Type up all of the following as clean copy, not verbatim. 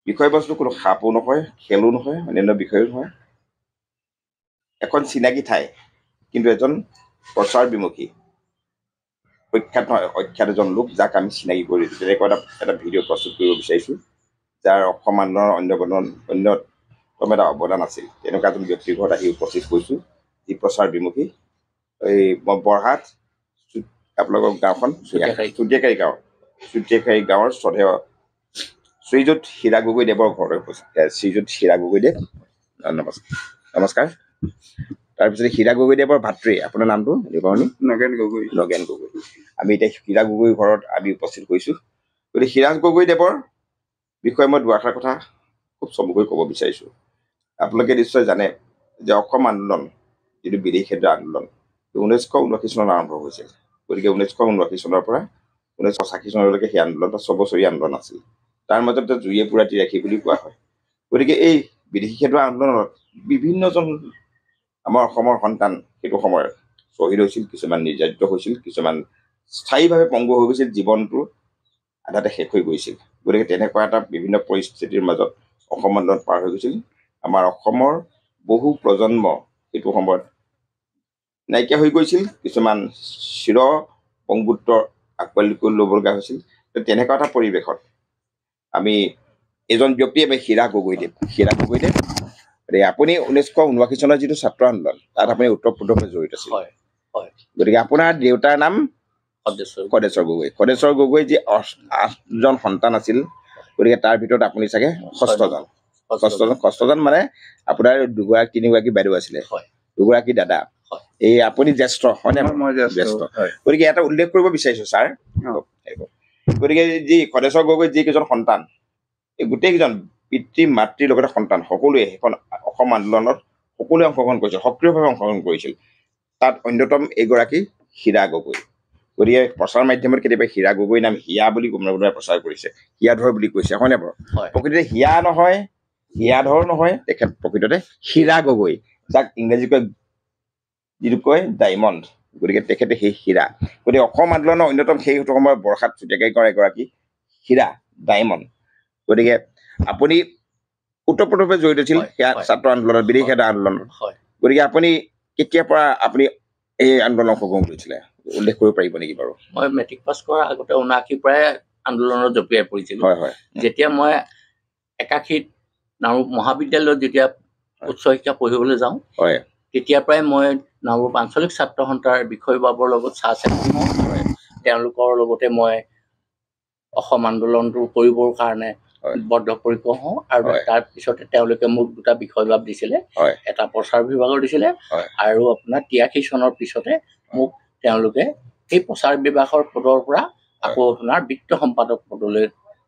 বিষয়বস্তু কোনো সাপো নহয়, খেলো নহয়, অন্যান্য বিষয়ো নহয়। এখন চিনাকি ঠাই, কিন্তু এজন প্ৰচাৰ বিমুখী প্ৰখ্যাত নহয় অখ্যাত এজন লোক, যাক আমি চিনাকি কৰি দিছোঁ। তেনেকুৱা এটা ভিডিঅ' প্ৰস্তুত কৰিব বিচাৰিছোঁ, যাৰ অসম আন্দোলনৰ অন্যতম এটা অৱদান আছিল। তেনেকুৱা এজন ব্যক্তিৰ ঘৰত আহি উপস্থিত হৈছোঁ, যি প্ৰচাৰ বিমুখী। এই বৰহাট আপোনালোকৰ গাঁওখন চুতীয়াকাৰী গাঁও, চুতীয়াকাৰী গাঁৱৰ শ্ৰদ্ধেয় শ্ৰীযুত হীৰা গগৈদেৱৰ ঘৰলৈ উপস্থিত। শ্ৰীযুত হীৰা গগৈদেৱ, নমস্কাৰ। তাৰপিছত হীৰা গগৈদেৱৰ ভাতৃ, আপোনাৰ নামটো নগেন গগৈ। আমি এতিয়া হীৰা গগৈৰ ঘৰত আমি উপস্থিত হৈছোঁ। গতিকে হীৰা গগৈদেৱৰ বিষয়ে মই দুআষাৰ কথা খুব চমুকৈ ক'ব বিচাৰিছোঁ। আপোনালোকে নিশ্চয় জানে যে অসম আন্দোলন, যিটো বিদেশী ক্ষেত্ৰ আন্দোলন, 1979 চনত আৰম্ভ হৈছিল। গতিকে 1979 চনৰ পৰা 1985 চনলৈকে সেই আন্দোলনটো 6 বছৰীয়া আন্দোলন আছিল। তাৰ মাজতে জুয়ে পুৰা তিৰাশী বুলি কোৱা হয়। গতিকে এই বিদেশী ক্ষেত্ৰ আন্দোলনত বিভিন্নজন আমাৰ অসমৰ সন্তান সেইটো সময়ত শ্বহীদ হৈছিল, কিছুমান নিৰ্যাতিত হৈছিল, কিছুমান স্থায়ীভাৱে পংগু হৈ গৈছিল, জীৱনটো আধাতে শেষ হৈ গৈছিল। গতিকে তেনেকুৱা এটা বিভিন্ন পৰিস্থিতিৰ মাজত অসম আন্দোলন পাৰ হৈ গৈছিল। আমাৰ অসমৰ বহু প্ৰজন্ম সেইটো সময়ত নাইকিয়া হৈ গৈছিল, কিছুমান চিৰ পংগুত্ব আকোৱালি ল'ব লগা হৈছিল। তেনেকুৱা এটা পৰিৱেশত আমি এজন ব্যক্তিয়ে হীৰা গগৈদেৱ আপুনি 1979 চনৰ যিটো ছাত্ৰ আন্দোলন, তাত আপুনি ওতঃপ্ৰোতভাৱে জড়িত আছিল। গতিকে আপোনাৰ দেউতাৰ নাম খদেশ্বৰ গগৈ। খদেশ্বৰ গগৈ যি 8জন সন্তান আছিল, গতিকে তাৰ ভিতৰত আপুনি চাগে ষষ্ঠজন মানে আপোনাৰ তিনিগৰাকী বাইদেউ আছিলে, দুগৰাকী দাদা। এই আপুনি জ্যেষ্ঠ হয়নে? মই জ্যেষ্ঠ। গতিকে এটা উল্লেখ কৰিব বিচাৰিছো ছাৰ। গতিকে যি খদেশ্বৰ গগৈ যিকেইজন সন্তান, এই গোটেইকেইজন পিতৃ মাতৃৰ লগতে সন্তান সকলোৱে সেইখন অসম আন্দোলনত সকলোৱে অংশগ্ৰহণ কৰিছিল, সক্ৰিয়ভাৱে অংশগ্ৰহণ কৰিছিল। তাত অন্যতম এগৰাকী হীৰা গগৈ। গতিকে প্ৰচাৰ মাধ্যমত কেতিয়াবা হীৰা গগৈ নাম হিয়া বুলি কোনোবাই প্ৰচাৰ কৰিছে, হিয়াধৰ বুলি কৈছে, হয়নে বাৰু? প্ৰকৃততে হিয়া নহয়, হিয়াধৰ নহয়, তেখেত প্ৰকৃততে হীৰা গগৈ, যাক ইংৰাজীকৈ যিটো কয় ডায়মণ্ড। গতিকে তেখেতে সেই হীৰা। গতিকে অসম আন্দোলনৰ অন্যতম সেই সময়ত বৰহাট চুতীয়াকাৰী গাঁৱৰ এগৰাকী হীৰা, ডায়মণ্ড। গতিকে আপুনি ওতঃপ্ৰোতভাৱে জড়িত আছিল সেয়া ছাত্ৰ আন্দোলনত, বিদেশী ক্ষেত্ৰ আন্দোলনত। গতিকে আপুনি কেতিয়াৰ পৰা আপুনি এই আন্দোলন অংশগ্ৰহণ কৰিছিলে, উল্লেখ কৰিব পাৰিব নেকি বাৰু? মই মেট্ৰিক পাছ কৰাৰ আগতে 79 পৰাই আন্দোলনত জঁপিয়াই পৰিছিলোঁ। যেতিয়া মই 81 নাওৰ মহাবিদ্যালয়ত যেতিয়া উচ্চ শিক্ষা পঢ়িবলৈ যাওঁ, তেতিয়াৰ পৰাই মই নাওৰ আঞ্চলিক ছাত্ৰ সন্থাৰ বিষয়বাবৰ লগত চাহ-চিনাকি হওঁ। তেওঁলোকৰ লগতে মই অসম আন্দোলনটো কৰিবৰ কাৰণে বদ্ধপৰিকৰ হওঁ। আৰু তাৰপিছতে তেওঁলোকে মোক 2টা বিষয়বাব দিছিলে, এটা প্ৰচাৰ বিভাগৰ দিছিলে, আৰু আপোনাৰ 83 চনৰ পিছতে মোক তেওঁলোকে সেই প্ৰচাৰ বিভাগৰ পদৰ পৰা আকৌ আপোনাৰ বিত্ত সম্পাদক পদলৈ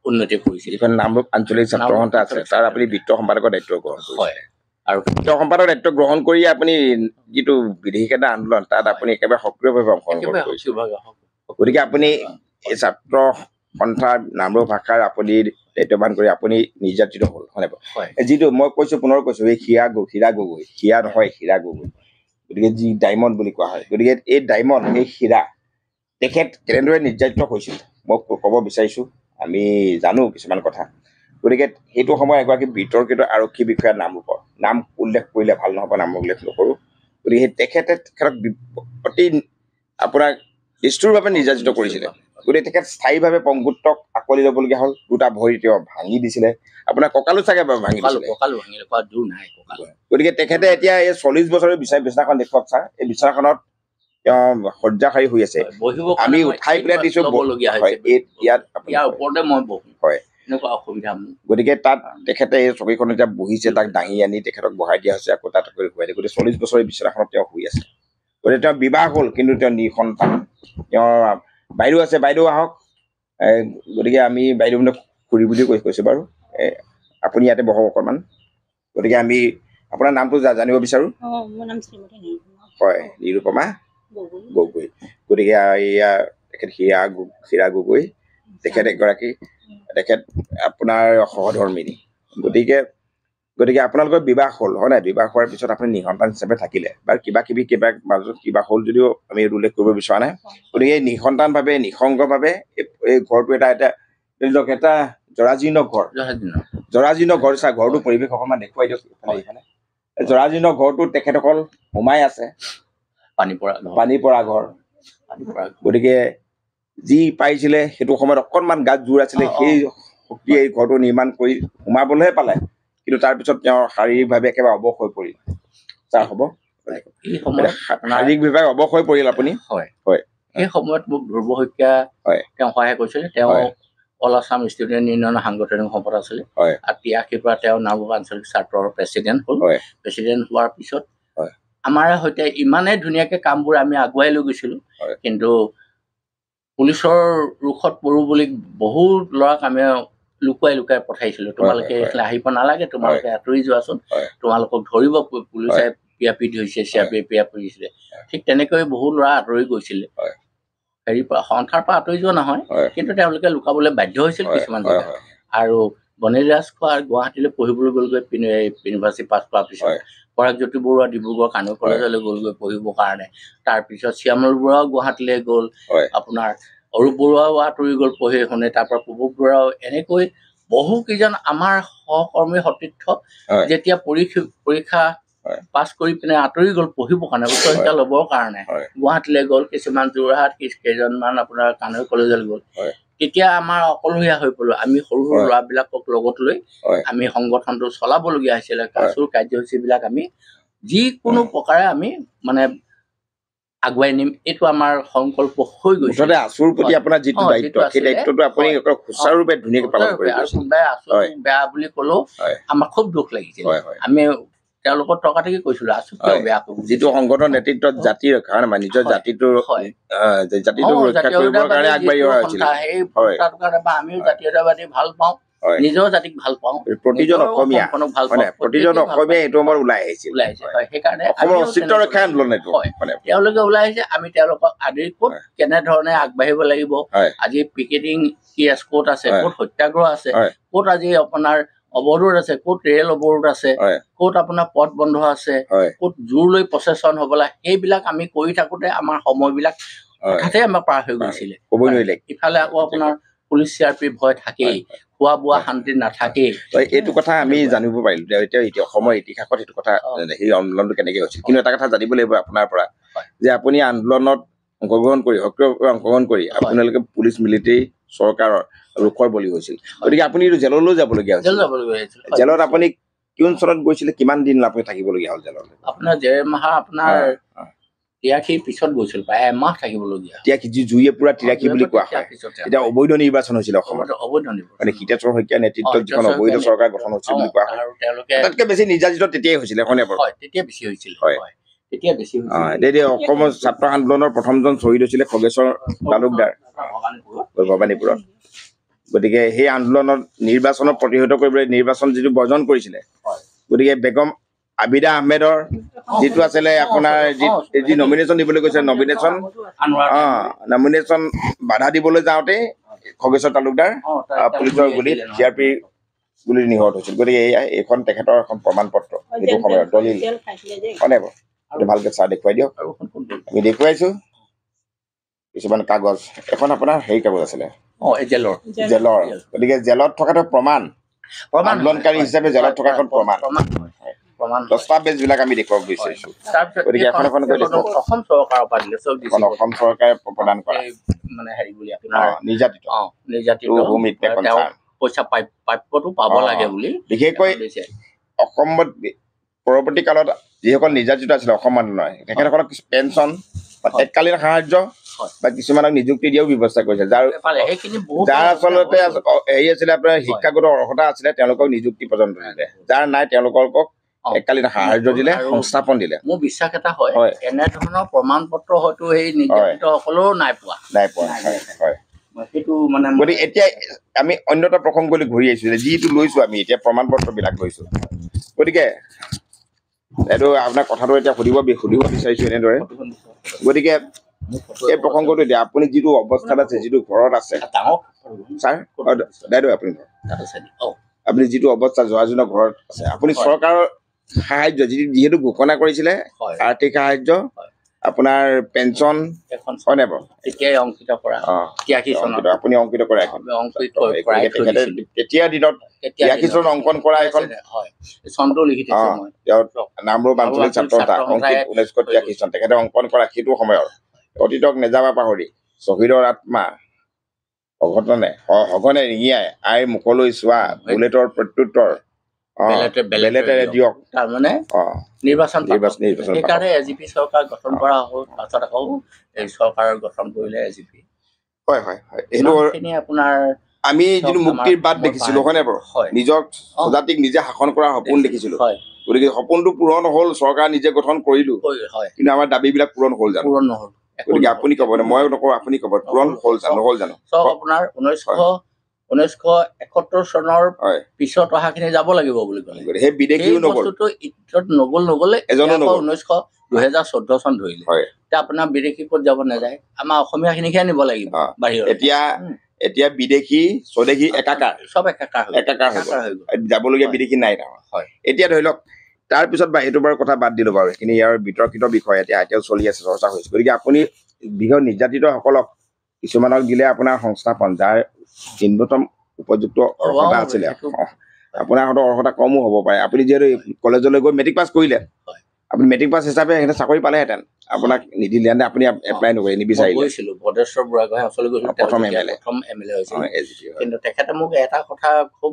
উন্নতি কৰিছিল। যিখন নামৰূপ আঞ্চলিক ছাত্ৰ সন্থা আছে, তাৰ আপুনি বিত্ত সম্পাদকৰ দায়িত্ব গ্ৰহণ কৰিছে। আৰু বিত্ত সম্পাদকৰ দায়িত্ব গ্ৰহণ কৰি আপুনি যিটো বিদেশী ক্ষেত্ৰ আন্দোলন, তাত আপুনি একেবাৰে সক্ৰিয়ভাৱে অংশগ্ৰহণ কৰিছে। গতিকে আপুনি এই ছাত্ৰ সন্থাৰ নামৰূপ ভাষাৰ আপুনি দায়িত্ববান কৰি আপুনি নিৰ্যাতিত হ'ল, হয়নে বাৰু? যিটো মই কৈছো, পুনৰ কৈছো, এই হীৰা গগৈ, হীৰা নহয় হীৰা গগৈ, গতিকে যি ডায়মণ্ড বুলি কোৱা হয়। গতিকে এই ডায়মণ্ড, এই হীৰা, তেখেত কেনেদৰে নিৰ্যাতিত হৈছিল মই ক'ব বিচাৰিছো। আমি জানো কিছুমান কথা। গতিকে সেইটো সময়ত এগৰাকী বিতৰ্কিত আৰক্ষী বিষয়াৰ নাম উল্লেখ কৰিলে ভাল নহ'ব, নাম উল্লেখ নকৰোঁ। গতিকে তেখেতক অতি আপোনাৰ নিষ্ঠুৰভাৱে নিৰ্যাতিত কৰিছিলে। গতিকে তেখেত স্থায়ীভাৱে পংগুত্বক আঁকোৱালি ল'বলগীয়া হ'ল। 2টা ভৰি তেওঁ ভাঙি দিছিলে। আপোনাৰ কঁকালো চাগে ভাঙি দিছিলে। গতিকে তেখেতে এতিয়া এই 40 বছৰৰ বিছনাখন দেখুৱাওক ছাৰ। এই বিছনাখনত তেওঁ শয্যাশায়ী হৈ আছে। আমি উঠাই পেলাই দিছো, গতিকে তাত তেখেতে এই চকীখন এতিয়া বহিছে, তাক দাঙি আনি তেখেতক বহাই দিয়া হৈছে, আকৌ তাত শুৱাই দিয়ে। গতিকে 40 বছৰৰ বিছনাখনত তেওঁ শুই আছে। গতিকে তেওঁ বিবাহ হ'ল, কিন্তু তেওঁ নিঃসন্তান। তেওঁৰ বাইদেউ আছে, বাইদেউ আহক। গতিকে আমি বাইদেউ মানে খুৰী বুলি কৈছোঁ বাৰু। আপুনি ইয়াতে বহক অকণমান। গতিকে আমি আপোনাৰ নামটো জানিব বিচাৰোঁ। হয়, নিৰুপমা গগৈ। গতিকে এয়া তেখেত হীৰা গগৈ, তেখেত এগৰাকী, তেখেত আপোনাৰ সহধৰ্মিনী। গতিকে আপোনালোকৰ বিবাহ হ'ল, হয় নাই? বিবাহ হোৱাৰ পিছত আপুনি নিঃসন্তান হিচাপে থাকিলে, বা কিবা মাজত কিবা হ'ল যদিও আমি উল্লেখ কৰিব বিচৰা নাই। গতিকে নিঃসন্তানভাৱে, নিঃসংগভাৱে এই ঘৰটো এটা জৰাজীৰ্ণ ঘৰ, জৰাজীৰ্ণ ঘৰ চা ঘৰটো পৰিৱেশ অকণমান দেখুৱাই দিয়ক এইফালে জৰাজীৰ্ণ ঘৰটো তেখেতসকল সোমাই আছে পানী পৰা ঘৰ গতিকে যি পাৰিছিলে সেইটো সময়ত অকণমান গাত জোৰ আছিলে সেই শক্তিয়ে এই ঘৰটো নিৰ্মাণ কৰি সোমাবলৈহে পালে কিন্তু তাৰপিছত তেওঁ শাৰীৰিকভাৱে একেবাৰে অৱস হৈ পৰিল ছাৰ হ'ব শাৰীৰিকভাৱে অৱস হৈ পৰিল আপুনি হয় সেই সময়ত মোক ধ্ৰুৱ শইকীয়া তেওঁ সহায় কৰিছিলে তেওঁ অল আছাম ষ্টুডেণ্ট ইউনিয়নৰ সাংগঠনিক সম্পাদক আছিলে আৰু 83 পৰা তেওঁ নাওবগা আঞ্চলিক ছাত্ৰৰ প্ৰেচিডেণ্ট হ'ল প্ৰেচিডেণ্ট হোৱাৰ পিছত আমাৰ সৈতে ইমানেই ধুনীয়াকৈ কামবোৰ আমি আগুৱাই লৈ গৈছিলোঁ কিন্তু পুলিচৰ ৰোষত পৰোঁ বুলি বহুত ল'ৰাক আমি লুকুৱাই পঠাইছিলোঁ তোমালোকে এইফালে আহিব নালাগে তোমালোকে আঁতৰি যোৱাচোন তোমালোকক ধৰিব পুলিচে পিয়াপি ধৰিছে চিয়াপিয়ে পিয়াপি ধৰিছিলে ঠিক তেনেকৈ বহু ল'ৰা আঁতৰি গৈছিলে হেৰিৰ পৰা সংসাৰ পৰা আঁতৰি যোৱা নহয় কিন্তু তেওঁলোকে লুকাবলৈ বাধ্য হৈছিল কিছুমান জেগাত আৰু বনিৰাজ খোৱা গুৱাহাটীলৈ পঢ়িবলৈ গ'লগৈ ইউনিভাৰ্চিটি পাছ কৰাৰ পিছত পৰাগজ্যোতি বৰুৱা ডিব্ৰুগড় কানুৰ কলেজলৈ গ'লগৈ পঢ়িবৰ কাৰণে তাৰপিছত শ্যামল বৰুৱাও গুৱাহাটীলৈ গ'ল আপোনাৰ অৰূপ বৰুৱাও আঁতৰি গ'ল পঢ়ি শুনে তাৰপৰা প্ৰবোধ বৰুৱাও এনেকৈ বহুকেইজন আমাৰ সহকৰ্মী সতীৰ্থ যেতিয়া পৰীক্ষা পাছ কৰি পিনে আঁতৰি গ'ল পঢ়িবৰ কাৰণে উচ্চ শিক্ষা ল'বৰ কাৰণে গুৱাহাটীলৈ গ'ল কিছুমান যোৰহাট কেইজনমান আপোনাৰ কানুৰ কলেজলৈ গ'ল তেতিয়া আমাৰ অকলশৰীয়া হৈ পৰিলোঁ আমি সৰু ল'ৰাবিলাকক লগত লৈ আমি সংগঠনটো চলাবলগীয়া হৈছিলে কাছুৰ কাৰ্যসূচীবিলাক আমি যিকোনো প্ৰকাৰে আমি মানে আগুৱাই নিম এইটো আমাৰ সংকল্প হৈ গৈছে আছুৰ প্ৰতি আপোনাৰ যিটো দায়িত্ব সেই দায়িত্বটো আপুনি সুচাৰুৰূপে ধুনীয়াকৈ পালন কৰি আৰু কোনোবাই আছুৰ বেয়া বুলি ক'লেও আমাৰ খুব দুখ লাগিছিল আমি তেওঁলোকৰ টকাটকি কৈছিলোঁ আছুক বেয়া কৰিব যিটো সংগঠন নেতৃত্বত জাতি ৰক্ষা মানে নিজৰ জাতিটোৰ ৰক্ষা কৰিবৰ কাৰণে আগবাঢ়ি অহা হৈছিল বা আমিও জাতীয়তাবাদী ভাল পাওঁ নিজৰ জাতিক ভাল পাওঁ প্ৰতিজন অসমীয়া এইটো আমাৰ ওলাই আহিছিল সেইকাৰণে অস্তিত্ব ৰক্ষা আন্দোলন এইটো তেওঁলোকে ওলাই আহিছে আমি তেওঁলোকক আদৰি ক'ত কেনেধৰণে আগবাঢ়িব লাগিব আজি পিকেটিং ক'ত আছে ক'ত সত্যাগ্ৰহ আছে ক'ত আজি আপোনাৰ অৱৰোধ আছে ক'ত ৰেল অৱৰোধ আছে ক'ত আপোনাৰ পথ বন্ধ আছে ক'ত জোৰ লৈ প্ৰচেছন হ'বলা সেইবিলাক আমি কৰি থাকোঁতে আমাৰ সময়বিলাক হঠাতে আমাৰ পাৰ হৈ গৈছিলে ইফালে আকৌ আপোনাৰ পুলিচ CRP ভয় থাকেই খোৱা বোৱা শান্তি নাথাকেই এইটো কথা আমি জানিব পাৰিলো এতিয়া অসমৰ ইতিহাসত এইটো কথা সেই আন্দোলনটো কেনেকৈ হৈছিল কিন্তু এটা কথা জানিব লাগিব আপোনাৰ পৰা যে আপুনি আন্দোলনত অংশগ্ৰহণ কৰি সক্ৰিয়ভাৱে অংশগ্ৰহণ কৰি আপোনালোকে পুলিচ মিলিটাৰী চৰকাৰৰ ৰোষৰ বলি হৈছিল গতিকে আপুনি জেললৈও যাবলগীয়া হৈছিল জেলত আপুনি কিমান চনত গৈছিলে কিমান দিন আপুনি থাকিবলগীয়া হ'ল জেলত আপোনাৰ ডেৰ মাহ আপোনাৰ 83 পিছত গৈছিল প্ৰায় এমাহ থাকিবলগীয়া জুয়ে পুৰা 83 বুলি কোৱা হয় এতিয়া অবৈধ নিৰ্বাচন হৈছিল অসমত মানে হিতেশ্বৰ শইকীয়াৰ নেতৃত্বত যিখন অবৈধ চৰকাৰ গঠন হৈছিল বুলি কোৱা হয় তাতকৈ বেছি নিৰ্যাতিত তেতিয়াই হৈছিলে তেতিয়া বেছি হৈছিল অসমৰ ছাত্ৰ আন্দোলনৰ প্ৰথমজন শ্বহীদ হৈছিলে খগেশ্বৰ তালুকদাৰ ভৱানীপুৰত গতিকে সেই আন্দোলনত নিৰ্বাচনত প্ৰতিহত কৰিবলৈ নিৰ্বাচন যিটো বৰ্জন কৰিছিলে গতিকে বেগম আবিদা আহমেদৰ যিটো আছিলে আপোনাৰ যি নমিনেশ্যন দিবলৈ গৈছে নমিনেশ্যন বাধা দিবলৈ যাওঁতে খগেশ্বৰ তালুকদাৰ পুলিচৰ গুলীত CRP গুলীত নিহত হৈছিল গতিকে এইখন তেখেতৰ এখন প্ৰমাণ পত্ৰ যিটো সময়ত দলিল হয়নে বাৰু ভালকৈ চাহ দেখুৱাই দিয়ক আমি দেখুৱাইছোঁ কিছুমান কাগজ এখন আপোনাৰ হেৰি কাগজ আছিলে জেলৰ গতিকে জেলত থকাটো প্ৰমাণ আন্দোলনকাৰী হিচাপে জেলত থকা এখন প্ৰমাণ দস্তাবেজবিলাক আমি দেখুৱাব বিচাৰিছোঁ গতিকে এখন এখন অসম চৰকাৰৰ পৰা দিলে অসম চৰকাৰে প্ৰদান কৰা মানে হেৰি বুলি আপোনাৰ নিৰ্যাতিত পইচা প্ৰাপ্যটো পাব লাগে বুলি বিশেষকৈ অসমত পৰৱৰ্তী কালত যিসকল নিৰ্যাতিত আছিলে অসম আন্দোলনৰ তেখেতসকলক পেঞ্চন বা তৎকালীন সাহায্য বা কিছুমানক নিযুক্তি দিয়াও ব্যৱস্থা কৰিছে যাৰ আচলতে হেৰি আছিলে আপোনাৰ শিক্ষাগত অৰ্হতা আছিলে তেওঁলোকক নিযুক্তি পৰ্যন্ত দিলে যাৰ নাই তেওঁলোকক এককালীন সাহায্য দিলে সংস্থাপন দিলে মোৰ বিশ্বাস এটা হয় এনেধৰণৰ প্ৰমাণ পত্ৰ হয়তো সেই নিৰ্যাতিতসকলেও নাই পোৱা সেইটো মানে গতিকে এতিয়া আমি অন্য এটা প্ৰসংগলৈ ঘূৰি আহিছোঁ যিটো লৈছোঁ আমি এতিয়া প্ৰমাণ পত্ৰবিলাক লৈছোঁ গতিকে এইটো আপোনাৰ কথাটো এতিয়া সুধিব বিচাৰিছোঁ এনেদৰে গতিকে এই প্ৰসংগটো এতিয়া আপুনি যিটো অৱস্থাত আছে যিটো ঘৰত আছে ছাৰ দাইদেউ আপুনি যিটো অৱস্থা জৰাজীৰ্ণ ঘৰত আছে আপুনি চৰকাৰৰ সাহায্য যিহেতু ঘোষণা কৰিছিলে আৰ্থিক সাহায্য আপোনাৰ পেঞ্চন হয় নাই বাৰু তেতিয়াই অংকিত কৰা 83 চনত আপুনি অংকিত কৰা এখন অংকিত কৰাই থৈ দিছিলোঁ তেতিয়া দিনত 83 চনত অংকন কৰা এখন হয় চনটো লিখি থৈছোঁ মই নামৰূপ আঞ্চলিক ছাত্ৰ সন্থা অংকিত 1983 চন তেখেতে অংকন কৰা সেইটো সময়ৰ অতীতক নেযাবা পাহৰি শ্বহীদৰ আত্মা সঘনে ৰিঙিয়াই আইৰ মুখলৈ চোৱা বুলেটৰ প্ৰত্যুত্তৰ বেলেটেৰে দিয়ক তাৰমানে নিৰ্বাচন সেইকাৰণে এজিপি চৰকাৰ গঠন কৰা হ'ল পাছত আকৌ এই চৰকাৰ গঠন কৰিলে এজিপি হয় হয় হয় এইটো আপোনাৰ আমি যিটো মুক্তিৰ বাট দেখিছিলো হয় নাই বাৰু নিজৰ জাতিক নিজে শাসন কৰাৰ সপোন দেখিছিলো গতিকে সপোনটো পূৰণ হ'ল চৰকাৰ নিজে গঠন কৰিলো কিন্তু আমাৰ দাবীবিলাক পূৰণ হ'ল জানো পূৰণ নহ'ল গতিকে আপুনি ক'ব মই নকওঁ আপুনি ক'ব পূৰণ হ'ল জানো নহ'ল জানো চব আপোনাৰ 1971 চনৰ পিছত অহাখিনি যাব লাগিব বুলি ক'লে সেই বিদেশীও নগ'লে এজনো 2014 চন ধৰিলে এতিয়া আপোনাৰ বিদেশী ক'ত যাব নাযায় আমাৰ অসমীয়াখিনিকহে নিব লাগিব বাহিৰত এতিয়া বিদেশী স্বদেশী একাকাৰ চব একাকাৰ হৈ গ'ল যাবলগীয়া বিদেশী নাই নহয় এতিয়া ধৰি লওক তাৰপিছত এইটো বাৰু কথা বাদ দিলো বাৰু এইখিনি ইয়াৰ বিতৰ্কিত বিষয় এতিয়াও চলি আছে চৰ্চা হৈছে গতিকে আপুনি বৃহৎ নিৰ্যাতিতসকলক কিছুমানক দিলে আপোনাৰ সংস্থাপন যাৰ নিম্নতম উপযুক্ত অৰ্হতা আছিলে আপোনাৰ হয়তো অৰ্হতা কমো হ'ব পাৰে আপুনি যিহেতু কলেজলৈ গৈ মেট্ৰিক পাছ কৰিলে আপুনি মেট্ৰিক পাছ হিচাপে সেইখিনি চাকৰি পালেহেঁতেন আপোনাক নিদিলে আপুনি এপ্লাই নকৰিলে নিবিচাৰিলে ভদ্ৰেশ্বৰ বুঢ়াগোহাঁই অঞ্চললৈ গৈছিল প্ৰথম MLA হৈছিল কিন্তু তেখেতে মোক এটা কথা খুব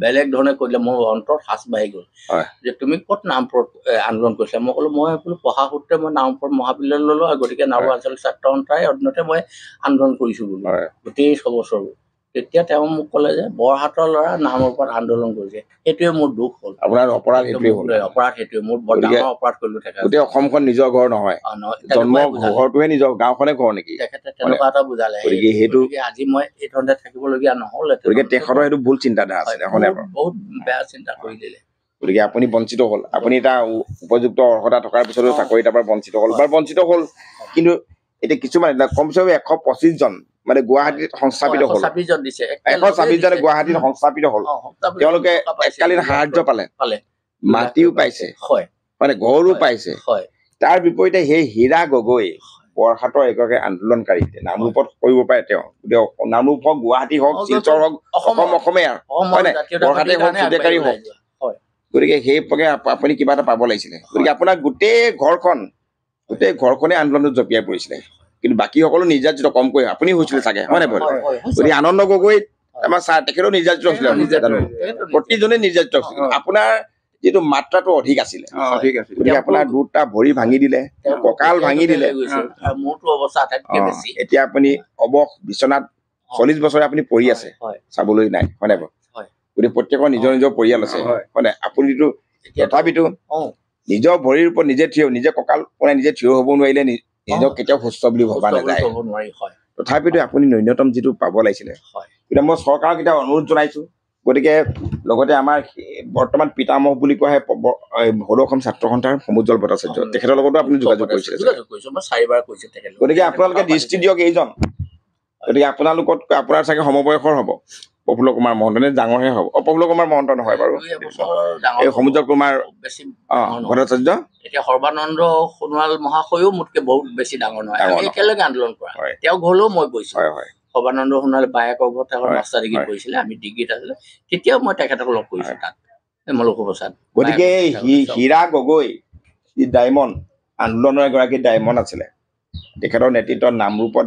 বেলেগ ধৰণে কৰিলে মোৰ অন্তৰত সাঁচ বাঢ়ি গ'ল যে তুমি ক'ত নামপুৰত আন্দোলন কৰিছিলা মই ক'লো মই বোলো পঢ়া সূত্ৰে মই নামপুৰত মহাবিদ্যালয় ল'লো আৰু গতিকে নামপুৰ আঞ্চলিক ছাত্ৰ সন্থাৰ অধীনতে মই আন্দোলন কৰিছোঁ বোলো গোটেই 6 বছৰ তেতিয়া তেওঁ মোক ক'লে যে বৰহাটৰ ল'ৰা নামৰূপত আন্দোলন কৰিছে সেইটোৱে মোৰ দুখ হ'ল আপোনাৰ অপৰাধ সেইটোৱে মোৰ বৰ ডাঙৰ অপৰাধ কৰিলো গোটেই অসমখন নিজৰ ঘৰ নহয় জন্ম ঘৰটোহে নিজৰ গাঁওখনে ঘৰ নেকি তেখেতে তেনেকুৱা এটা বুজালে সেইটো আজি মই এই ধৰণে থাকিবলগীয়া নহ'ল গতিকে তেখেতৰ সেইটো ভুল চিন্তাধাৰা আছিলে বহুত বেয়া চিন্তা কৰি দিলে গতিকে আপুনি বঞ্চিত হ'ল আপুনি এটা উপযুক্ত অৰ্হতা থকাৰ পিছতো চাকৰি এটাৰ পৰা বঞ্চিত হ'ল কিন্তু এতিয়া কিছুমান কমচে কম 125 জন মানে গুৱাহাটীত সংস্থাপিত হ'ল 126 জনে গুৱাহাটীত সংস্থাপিত হ'ল তেওঁলোকে এককালীন সাহায্য পালে মাটিও পাইছে মানে ঘৰো পাইছে তাৰ বিপৰীতে সেই হীৰা গগৈ বৰহাটৰ এগৰাকী আন্দোলনকাৰী নামৰূপত কৰিব পাৰে তেওঁ নামৰূপ হওক গুৱাহাটী হওক শিলচৰ হওক অসমীয়া বৰহাটে হওক চিন্তাকাৰী হওক গতিকে সেই পকে আপুনি কিবা এটা পাব লাগিছিলে গতিকে আপোনাৰ গোটেই ঘৰখনে আন্দোলনত জঁপিয়াই পৰিছিলে কিন্তু বাকী সকলো নিৰ্যাতিত কমকৈ আপুনি হৈছিলে চাগে হয় নাই গতিকে আনন্দ গগৈ আমাৰ তেখেতেও নিৰ্যাতিত হৈছিলে প্ৰতিজনে নিৰ্যাতিত হৈছিল আপোনাৰ যিটো মাত্ৰাটো অধিক আছিলে গতিকে আপোনাৰ দুটা ভৰি ভাঙি দিলে কঁকাল ভাঙি দিলে এতিয়া আপুনি অৱস বিচনাত 40 বছৰে আপুনি পৰি আছে চাবলৈ নাই হয় নাই গতিকে প্ৰত্যেকৰ নিজৰ নিজৰ পৰিয়াল আছে হয় নাই আপুনিতো তথাপিতো নিজৰ ভৰিৰ ওপৰত নিজে কঁকাল নিজে থিয় হ'ব নোৱাৰিলে নিজক কেতিয়াও সুস্থ বুলি ভবা নাযায় তথাপিতো আপুনি ন্যূনতম যিটো পাব লাগিছিলে এতিয়া মই চৰকাৰক এতিয়া অনুৰোধ জনাইছো গতিকে লগতে আমাৰ বৰ্তমান পিতামহ বুলি কোৱা হয় সদৌ অসম ছাত্ৰ সন্থাৰ সমুজ্জ্বল ভট্টাচাৰ্য তেখেতৰ লগতো আপুনি যোগাযোগ কৰিছিলে গতিকে আপোনালোকে দৃষ্টি দিয়ক এইজন গতিকে আপোনাৰ চাগে সমবয়সৰ হ'ব প্ৰফুল্ল কুমাৰ মহন্ত নে ডাঙৰহে হ'ব প্ৰফুল্ল কুমাৰ মহন্ত নহয় বাৰু এই সমুজ্জ্বল কুমাৰ ভট্টাচাৰ্য এতিয়া সৰ্বানন্দ সোণোৱাল মহাশয়ো মোতকে বহুত বেছি ডাঙৰ নহয় আমি একেলগে আন্দোলন কৰা তেওঁ ঘৰলৈও মই গৈছো সৰ্বানন্দ সোণোৱাল বায়েকৰ ঘৰত তেওঁ মাষ্টাৰ ডিগ্ৰী কৰিছিলে আমি ডিগ্ৰীত আছিলো তেতিয়াও মই তেখেতক লগ কৰিছো তাত মলকু প্ৰসাদ গতিকে হীৰা গগৈ ডায়মণ্ড আন্দোলনৰ এগৰাকী ডায়মণ্ড আছিলে তেখেতৰ নেতৃত্বত নামৰূপত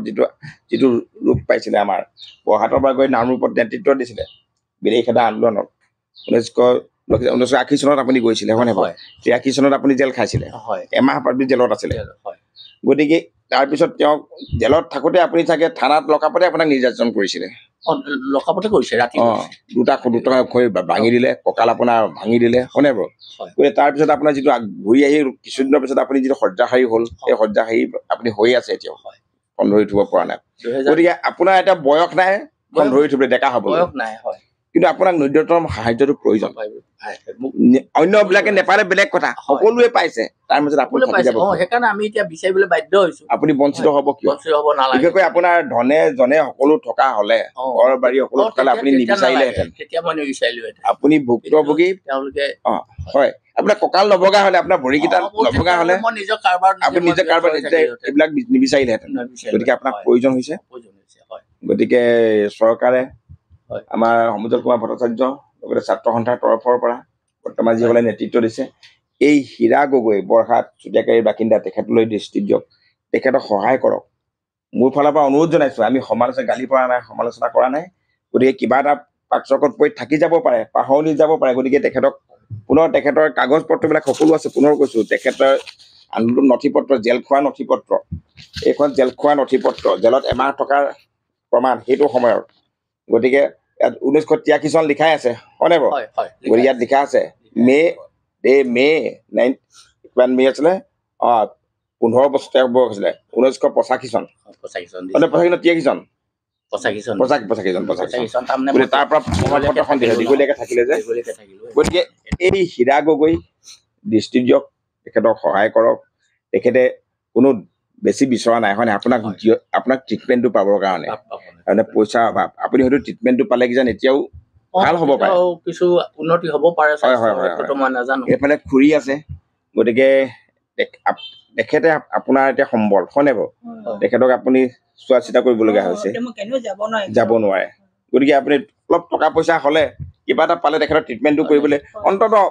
যিটো ৰূপ পাইছিলে আমাৰ বৰহাটৰ পৰা গৈ নামৰূপত নেতৃত্ব দিছিলে বিদেশী খেদা আন্দোলনত 1980 চনত আপুনি গৈছিলে হয় নহয় 83 চনত আপুনি জেল খাইছিলে এমাহ আপুনি জেলত আছিলে গতিকে তাৰপিছত তেওঁ জেলত থাকোঁতে আপুনি চাগে থানাত লকাপতে আপোনাক নিৰ্যাতন কৰিছিলে লকাপতে কৰিছে ৰাতি দুটা ভাঙি দিলে কঁকাল আপোনাৰ ভাঙি দিলে হয়নে বাৰু গতিকে তাৰপিছত আপোনাৰ যিটো ঘূৰি আহি কিছুদিনৰ পিছত আপুনি যিটো শয্যাশায়ী হ'ল সেই শয্যাশায়ী আপুনি হৈ আছে এতিয়াও ধৰি উঠিব পৰা নাই গতিকে আপোনাৰ এটা বয়স নাই ধৰি উঠিবলৈ ডেকা হ'বলৈ কিন্তু আপোনাক ন্যূনতম সাহায্যটো প্ৰয়োজন অন্যবিলাকে নেপালে বেলেগ কথা সকলোৱে পাইছে তাৰ মাজত আপুনি সেইকাৰণে আমি এতিয়া বিচাৰিবলৈ বাধ্য হৈছো আপুনি বঞ্চিত হ'ব কিয় বিশেষকৈ আপোনাৰ ধনে জনে সকলো থকা হ'লে ঘৰ বাৰী সকলো থকালে আপুনি নিবিচাৰিলেহেঁতেন আপুনি ভুক্তভোগী তেওঁলোকে হয় আপোনাৰ কঁকাল নভগা হ'লে আপোনাৰ ভৰিকেইটা নভগা হ'লে আপুনি নিজে কাৰোবাৰ এইবিলাক নিবিচাৰিলেহেঁতেন গতিকে আপোনাক প্ৰয়োজন হৈছে গতিকে চৰকাৰে আমাৰ সমুজ্জ্বল কুমাৰ ভট্টাচাৰ্য লগতে ছাত্ৰ সন্থাৰ তৰফৰ পৰা বৰ্তমান যিসকলে নেতৃত্ব দিছে এই হীৰা গগৈ বৰহাট চুতীয়াকাৰীৰ বাসিন্দা তেখেতলৈ দৃষ্টি দিয়ক তেখেতক সহায় কৰক মোৰ ফালৰ পৰা অনুৰোধ জনাইছো আমি সমালোচনা গালি পৰা নাই সমালোচনা কৰা নাই গতিকে কিবা এটা পাকচকত পৰি থাকি যাব পাৰে পাহৰি যাব পাৰে গতিকে তেখেতক পুনৰ তেখেতৰ কাগজ পত্ৰবিলাক সকলো আছে পুনৰ কৈছো তেখেতৰ আন্দোলন নথিপত্ৰ জেল খোৱা নথিপত্ৰ এইখন জেল খোৱা নথিপত্ৰ জেলত এমাহ থকাৰ প্ৰমাণ সেইটো সময়ৰ গতিকে ইয়াত 1983 চন লিখাই আছে হয়নে বাৰু গতিকে ইয়াত লিখা আছে মে 9 কিমান মে আছিলে 15 বছৰ আছিলে 1985 চন 85 চন 83 চন 85 চন তাৰ পৰা প্ৰমাণপত্ৰখন দীঘলীয়াকৈ থাকিলে যে গতিকে এই হীৰা গগৈ দৃষ্টি দিয়ক তেখেতক সহায় কৰক তেখেতে কোনো বেছি বিচৰা নাই হয় আপোনাক ট্ৰিটমেণ্টটো পাবৰ কাৰণে মানে পইচাৰ অভাৱ আপুনি হয়তো ট্ৰিটমেণ্টটো পালে কিজান এতিয়াও ভাল হ'ব পাৰে কিছু উন্নতি হ'ব পাৰে এইফালে খুৰী আছে গতিকে তেখেতে আপোনাৰ এতিয়া সম্বল হয়নে বাৰু তেখেতক আপুনি চোৱা চিতা কৰিবলগীয়া হৈছে যাব নোৱাৰে গতিকে আপুনি অলপ টকা পইচা হ'লে কিবা এটা পালে তেখেতৰ ট্ৰিটমেণ্টটো কৰিবলৈ অন্ততঃ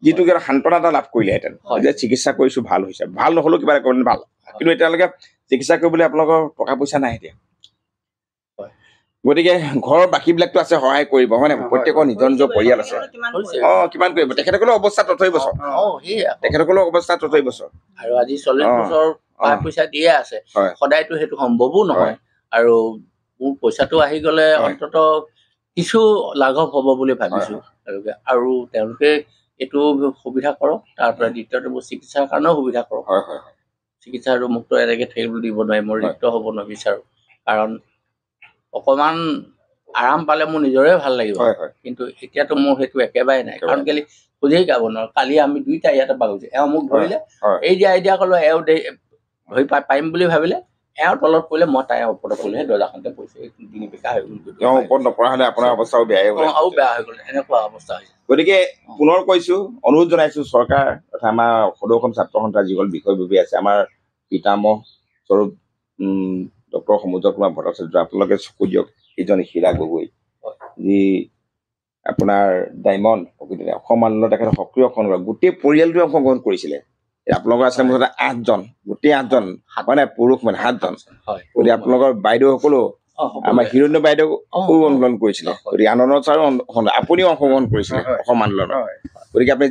যিটো সান্তনা এটা লাভ কৰিলেহেঁতেন যে চিকিৎসা কৰিছো ভাল হৈছে ভাল নহ'লেও কিবা এটা কৰিলে ভাল কিন্তু এতিয়ালৈকে চিকিৎসা কৰিবলৈ আপোনালোকৰ টকা পইচা নাই এতিয়া গতিকে ঘৰৰ বাকীবিলাকতো আছে সহায় কৰিব হয় নে প্ৰত্যেকৰ নিজৰ নিজৰ পৰিয়াল আছে কিমান কৰিব তেখেতসকলৰ অৱস্থা তথৈ বছৰ তেখেতসকলৰ অৱস্থা তথৈ বছৰ আৰু আজি 40 বছৰ পইচা দিয়ে আছে সদায়তো সেইটো সম্ভৱো নহয় আৰু মোৰ পইচাটো আহি গ'লে অন্ততঃ কিছু লাঘৱ হ'ব বুলি ভাবিছো আৰু তেওঁলোকে এইটো সুবিধা কৰক তাৰ পৰা দ্বিতীয়টো চিকিৎসাৰ কাৰণেও সুবিধা কৰক চিকিৎসা আৰু মুক্ত এনেকৈ থাকিবলৈ দিব নোৱাৰে মই ৰিক্ত হ'ব নিবিচাৰোঁ কাৰণ অকণমান আৰাম পালে মোৰ নিজৰে ভাল লাগিব কিন্তু এতিয়াতো মোৰ সেইটো একেবাৰে নাই কাৰণ কেলৈ খোজেই গাব নোৱাৰো কালি আমি দুইটা ইয়াতে বাগিছে এওঁ মোক ধৰিলে এই দিয়া ক'লো এওঁ ধৰি পাৰিম বুলি ভাবিলে এওঁ তলত পৰিলে মই তাই ওপৰত পৰিলেহে দৰ্জাখনতে পৰিছে ডিঙি পিকা হৈ গ'ল ওপৰত নপৰা হ'লে আপোনাৰ অৱস্থাও বেয়া হৈ গ'ল এনেকুৱা অৱস্থা হৈছে গতিকে পুনৰ কৈছো অনুৰোধ জনাইছো চৰকাৰ তথা আমাৰ সদৌ অসম ছাত্ৰ সন্থাৰ যিসকল বিষয়ববী আছে আমাৰ পিতামহ স্বৰূপ ডক্টৰ সমুজ্জ্বল কুমাৰ ভট্টাচাৰ্য আপোনালোকে চকু দিয়ক এইজন হীৰা গগৈ যি আপোনাৰ ডায়মণ্ড প্ৰকৃতিৰে অসম আন্দোলনত তেখেতে সক্ৰিয় অংশগ্ৰহণ গোটেই পৰিয়ালটোৱে অংশগ্ৰহণ কৰিছিলে আপোনালোকৰ আছিলে মুঠতে 8 জন গোটেই 8 জন হয় নাই পুৰুষ মানে 7 জন গতিকে আপোনালোকৰ বাইদেউসকলো আমাৰ হিৰণ্য বাইদেউ আন্দোলন কৰিছিলে গতিকে আনন্দ ছাৰো আপুনিও অংশগ্ৰহণ কৰিছিলে অসম আন্দোলনত গতিকে আপুনি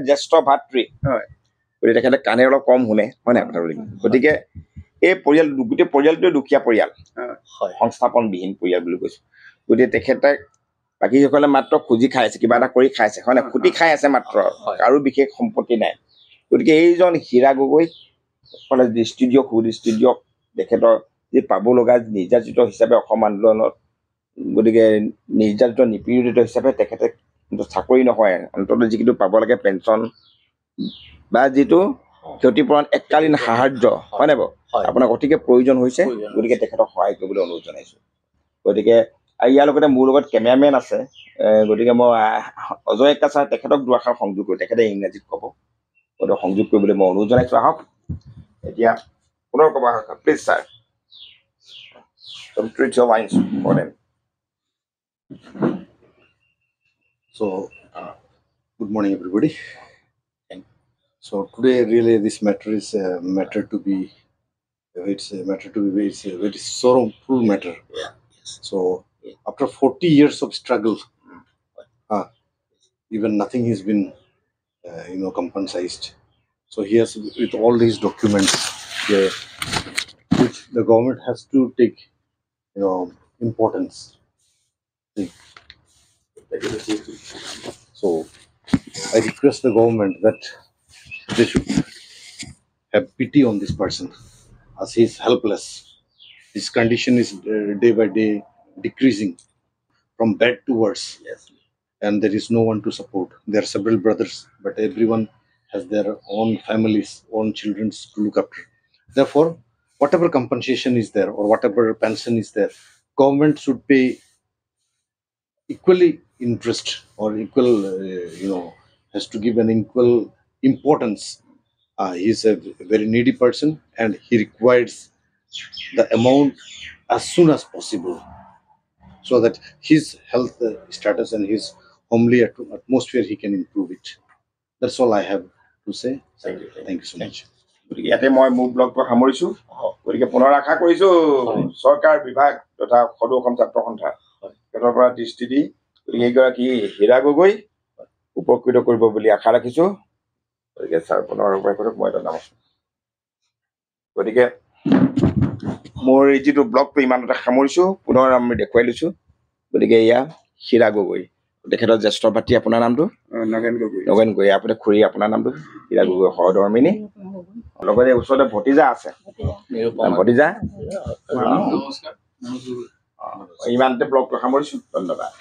জ্যেষ্ঠ ভাতৃ গতিকে তেখেতে কাণে অলপ কম শুনে হয় নাই গতিকে এই পৰিয়াল গোটেই পৰিয়ালটোৱে দুখীয়া পৰিয়াল সংস্থাপনবিহীন পৰিয়াল বুলি কৈছো গতিকে তেখেতে বাকীসকলে মাত্ৰ খুজি খাই আছে কিবা এটা কৰি খাইছে হয় নাই খুটি খাই আছে মাত্ৰ কাৰো বিশেষ সম্পত্তি নাই গতিকে এইজন হীৰা গগৈ দৃষ্টি দিয়ক সুদৃষ্টি দিয়ক তেখেতৰ যি পাব লগা নিৰ্যাতিত হিচাপে অসম আন্দোলনত গতিকে নিৰ্যাতিত নিপীড়িত হিচাপে তেখেতে চাকৰি নহয় অন্ততঃ যিটো পাব লাগে পেঞ্চন বা যিটো ক্ষতিপূৰণ এককালীন সাহায্য হয় নাই বাৰু আপোনাক অতিকে প্ৰয়োজন হৈছে গতিকে তেখেতক সহায় কৰিবলৈ অনুৰোধ জনাইছো গতিকে ইয়াৰ লগতে মোৰ লগত কেমেৰামেন আছে গতিকে মই অজয় একটা ছাৰ তেখেতক দুআষাৰ সংযোগ কৰোঁ তেখেতে ইংৰাজীত ক'ব গতিকে সংযোগ কৰিবলৈ মই অনুৰোধ জনাইছো আহক এতিয়া পুনৰ ক'ব please sir some treat your minds for them. So, good morning, everybody. So today, really, this matter is a matter to be. It's a very sorrowful matter. So, after 40 years of struggle, even nothing has been, compensated. So he has, with all these documents, which the government has to take. Importance. So I request the government that they should have pity on this person as he is helpless. His condition is day by day decreasing from bad to worse. And there is no one to support. There are several brothers, but everyone has their own families, own children to look after. Therefore, whatever compensation is there or whatever pension is there, government should pay equally interest or equal, has to give an equal importance. He is a very needy person and he requires the amount as soon as possible so that his health status and his homely atmosphere he can improve it. That's all I have to say. Thank you so much. গতিকে ইয়াতে মই মোৰ ব্লগটো সামৰিছোঁ গতিকে পুনৰ আশা কৰিছোঁ চৰকাৰ বিভাগ তথা সদৌ অসম ছাত্ৰ সন্থা সিহঁতৰ পৰা দৃষ্টি দি গতিকে এইগৰাকী হীৰা গগৈ উপকৃত কৰিব বুলি আশা ৰাখিছোঁ গতিকে ছাৰ পুনৰ মই এটা নমস্কাৰ গতিকে মোৰ এই যিটো ব্লগটো ইমানতে সামৰিছোঁ পুনৰ আমি দেখুৱাই লৈছোঁ গতিকে এয়া হীৰা গগৈ তেখেতৰ জ্যেষ্ঠ ভাতৃ আপোনাৰ নামটো নগেন গগৈ আপুনি খুৰী আপোনাৰ নামটো হীৰা গগৈ সহধৰ্মিনী লগতে ওচৰতে ভতিজা আছে ভতিজা ইমানতে ব্লগটো সামৰিছোঁ ধন্যবাদ